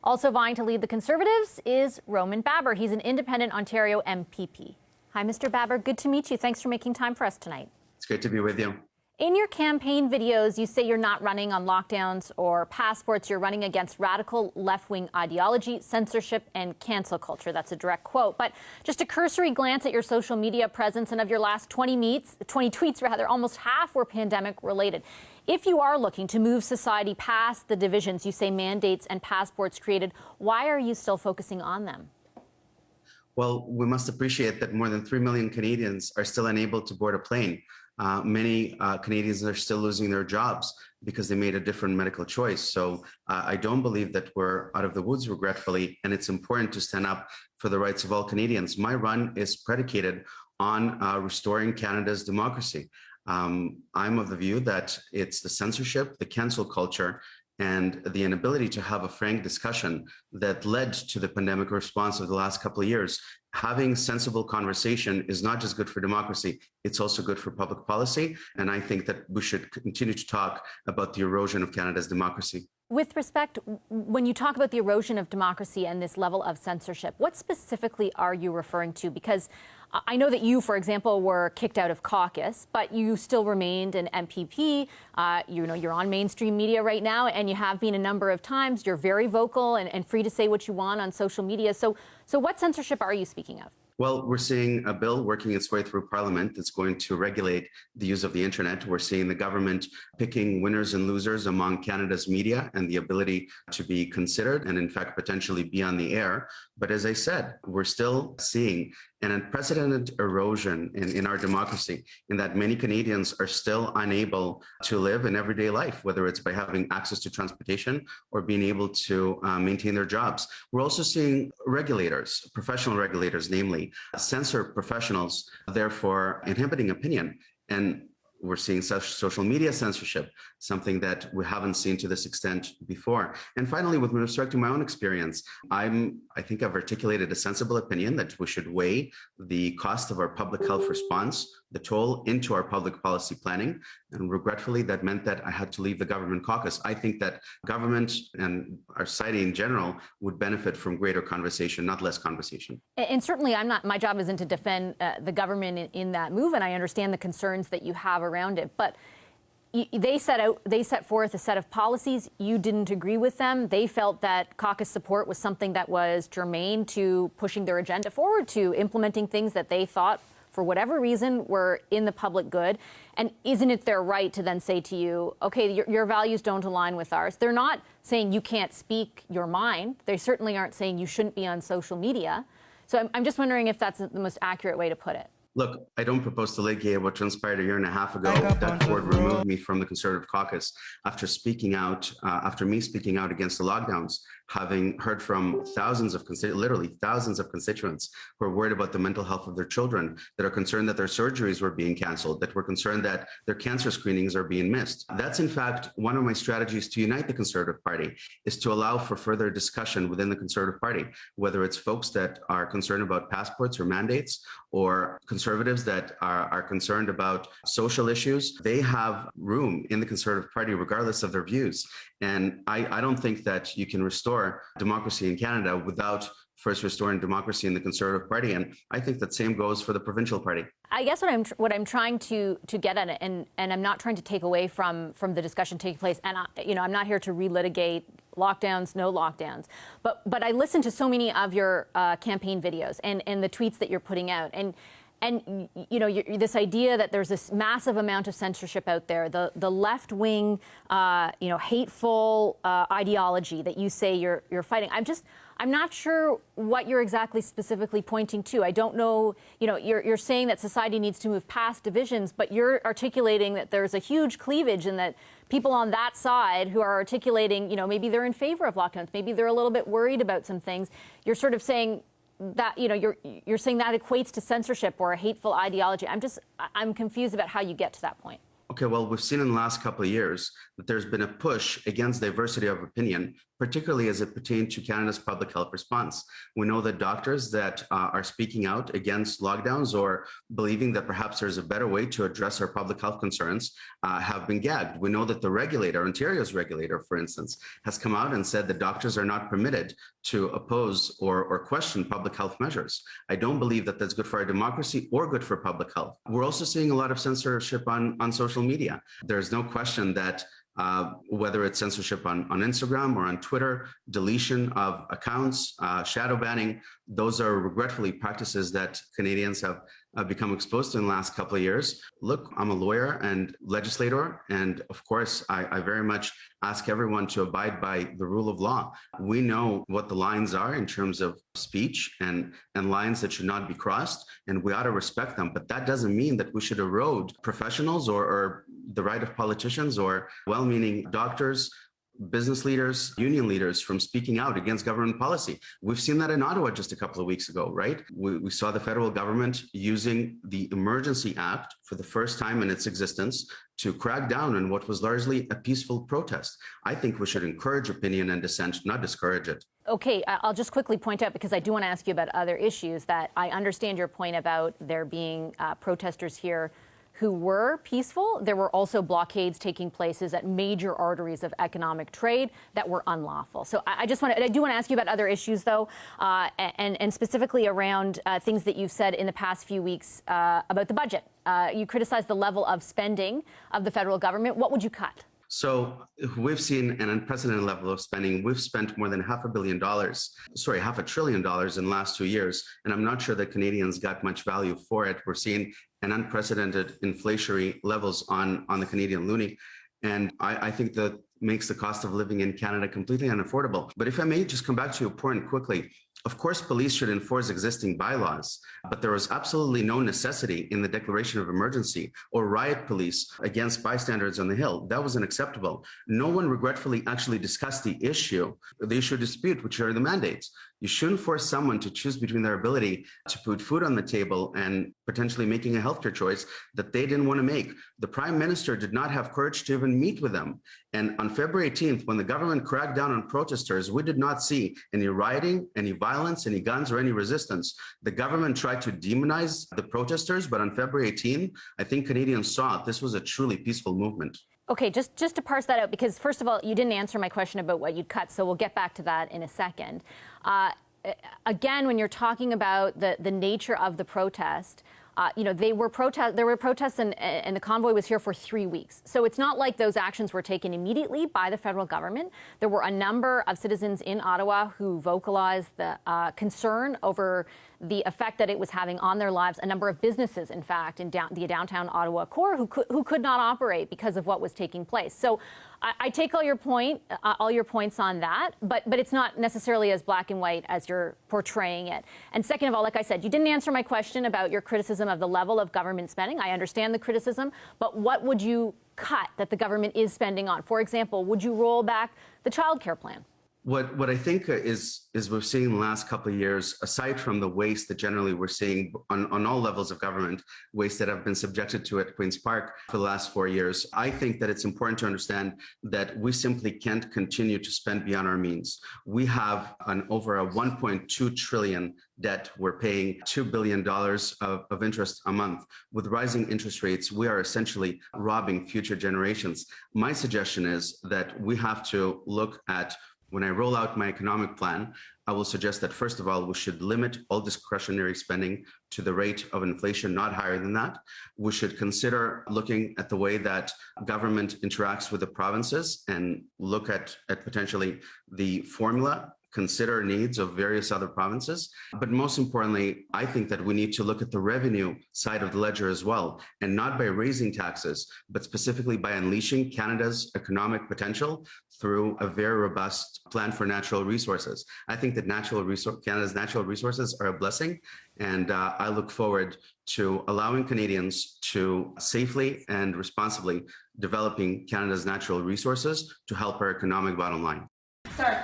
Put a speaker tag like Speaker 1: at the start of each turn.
Speaker 1: Also vying to lead the Conservatives is Roman Baber. He's an independent Ontario MPP. Hi, Mr. Baber. Good to meet you. Thanks for making time for us tonight.
Speaker 2: It's great to be with you.
Speaker 1: In your campaign videos, you say you're not running on lockdowns or passports. You're running against radical left-wing ideology, censorship, and cancel culture. That's a direct quote. But just a cursory glance at your social media presence and of your last 20 tweets, almost half were pandemic-related. If you are looking to move society past the divisions you say mandates and passports created, why are you still focusing on them?
Speaker 2: Well, we must appreciate that more than 3 million Canadians are still unable to board a plane. Many Canadians are still losing their jobs because they made a different medical choice. So I don't believe that we're out of the woods, regretfully, and it's important to stand up for the rights of all Canadians. My run is predicated on restoring Canada's democracy. I'm of the view that it's the censorship, the cancel culture, and the inability to have a frank discussion that led to the pandemic response of the last couple of years. Having sensible conversation is not just good for democracy, it's also good for public policy. And I think that we should continue to talk about the erosion of Canada's democracy.
Speaker 1: With respect, when you talk about the erosion of democracy and this level of censorship, what specifically are you referring to? Because I know that you, for example, were kicked out of caucus, but you still remained an MPP. You're on mainstream media right now, and you have been a number of times. You're very vocal and free to say what you want on social media. So what censorship are you speaking of?
Speaker 2: Well, we're seeing a bill working its way through Parliament that's going to regulate the use of the internet. We're seeing the government picking winners and losers among Canada's media and the ability to be considered and, in fact, potentially be on the air. But as I said, we're still seeing an unprecedented erosion in our democracy, in that many Canadians are still unable to live an everyday life, whether it's by having access to transportation or being able to maintain their jobs. We're also seeing regulators, professional regulators, namely, censor professionals, therefore inhibiting opinion. And we're seeing such social media censorship, something that we haven't seen to this extent before. And finally, with respect to my own experience, I think I've articulated a sensible opinion that we should weigh the cost of our public health response, the toll, into our public policy planning. And regretfully, that meant that I had to leave the government caucus. I think that government and our society in general would benefit from greater conversation, not less conversation.
Speaker 1: And certainly, my job isn't to defend the government in that move, and I understand the concerns that you have around it. But they set forth a set of policies. You didn't agree with them. They felt that caucus support was something that was germane to pushing their agenda forward, to implementing things that they thought, for whatever reason, were in the public good. And isn't it their right to then say to you, okay, your values don't align with ours? They're not saying you can't speak your mind. They certainly aren't saying you shouldn't be on social media. So I'm just wondering if that's the most accurate way to put it.
Speaker 2: Look, I don't propose to litigate what transpired a year and a half ago. Doug Ford removed me from the Conservative caucus after me speaking out against the lockdowns, having heard from literally thousands of constituents who are worried about the mental health of their children, that are concerned that their surgeries were being canceled, that were concerned that their cancer screenings are being missed. That's, in fact, one of my strategies to unite the Conservative Party, is to allow for further discussion within the Conservative Party, whether it's folks that are concerned about passports or mandates, or Conservatives that are concerned about social issues. They have room in the Conservative Party regardless of their views. And I don't think that you can restore democracy in Canada without first restoring democracy in the Conservative Party. And I think that same goes for the provincial party.
Speaker 1: I guess what I'm trying to get at, and I'm not trying to take away from the discussion taking place, and I'm not here to relitigate lockdowns, no lockdowns, but I listen to so many of your campaign videos and the tweets that you're putting out, and this idea that there's this massive amount of censorship out there, the left-wing, hateful ideology that you say you're fighting. I'm not sure what you're exactly specifically pointing to. I don't know, you're saying that society needs to move past divisions, but you're articulating that there's a huge cleavage and that people on that side who are articulating, maybe they're in favor of lockdowns, maybe they're a little bit worried about some things. You're sort of saying that, you're saying that equates to censorship or a hateful ideology. I'm confused about how you get to that point.
Speaker 2: Okay, well, we've seen in the last couple of years that there's been a push against diversity of opinion particularly as it pertains to Canada's public health response. We know that doctors that are speaking out against lockdowns or believing that perhaps there's a better way to address our public health concerns have been gagged. We know that the regulator, Ontario's regulator, for instance, has come out and said that doctors are not permitted to oppose or question public health measures. I don't believe that that's good for our democracy or good for public health. We're also seeing a lot of censorship on social media. There's no question that whether it's censorship on Instagram or on Twitter, deletion of accounts, shadow banning, those are regretfully practices that Canadians have become exposed to in the last couple of years. Look, I'm a lawyer and legislator, and of course, I very much ask everyone to abide by the rule of law. We know what the lines are in terms of speech and lines that should not be crossed, and we ought to respect them. But that doesn't mean that we should erode professionals or the right of politicians or well-meaning doctors, business leaders, union leaders from speaking out against government policy. We've seen that in Ottawa just a couple of weeks ago, right? We saw the federal government using the Emergency Act for the first time in its existence to crack down on what was largely a peaceful protest. I think we should encourage opinion and dissent, not discourage it.
Speaker 1: Okay, I'll just quickly point out, because I do want to ask you about other issues, that I understand your point about there being protesters here who were peaceful. There were also blockades taking places at major arteries of economic trade that were unlawful. So I do want to ask you about other issues, though, and specifically around things that you've said in the past few weeks about the budget. You criticized the level of spending of the federal government. What would you cut?
Speaker 2: So we've seen an unprecedented level of spending. We've spent more than $500 billion in the last 2 years. And I'm not sure that Canadians got much value for it. We're seeing an unprecedented inflationary levels on the Canadian loonie. And I think that makes the cost of living in Canada completely unaffordable. But if I may just come back to your point quickly, of course, police should enforce existing bylaws, but there was absolutely no necessity in the declaration of emergency or riot police against bystanders on the Hill. That was unacceptable. No one regretfully actually discussed the issue of dispute, which are the mandates. You shouldn't force someone to choose between their ability to put food on the table and potentially making a healthcare choice that they didn't want to make. The Prime Minister did not have courage to even meet with them. And on February 18th, when the government cracked down on protesters, we did not see any rioting, any violence, any guns, or any resistance. The government tried to demonize the protesters, but on February 18th, I think Canadians saw this was a truly peaceful movement.
Speaker 1: Okay, just to parse that out, because first of all, you didn't answer my question about what you'd cut, so we'll get back to that in a second. Again, when you're talking about the nature of the protest, there were protests and the convoy was here for 3 weeks. So it's not like those actions were taken immediately by the federal government. There were a number of citizens in Ottawa who vocalized the concern over the effect that it was having on their lives. A number of businesses, in fact, in the downtown Ottawa core who could not operate because of what was taking place. So I take all your points on that, but it's not necessarily as black and white as you're portraying it. And second of all, like I said, you didn't answer my question about your criticism of the level of government spending. I understand the criticism, but what would you cut that the government is spending on? For example, would you roll back the childcare plan?
Speaker 2: What I think is we're seeing in the last couple of years, aside from the waste that generally we're seeing on all levels of government, waste that have been subjected to at Queen's Park for the last 4 years, I think that it's important to understand that we simply can't continue to spend beyond our means. We have over a 1.2 trillion debt. We're paying $2 billion of interest a month. With rising interest rates, we are essentially robbing future generations. My suggestion is that we have to look at, when I roll out my economic plan, I will suggest that, first of all, we should limit all discretionary spending to the rate of inflation, not higher than that. We should consider looking at the way that government interacts with the provinces and look at potentially the formula, consider needs of various other provinces. But most importantly, I think that we need to look at the revenue side of the ledger as well, and not by raising taxes, but specifically by unleashing Canada's economic potential through a very robust plan for natural resources. I think that Canada's natural resources are a blessing, and I look forward to allowing Canadians to safely and responsibly developing Canada's natural resources to help our economic bottom line.
Speaker 3: Sorry.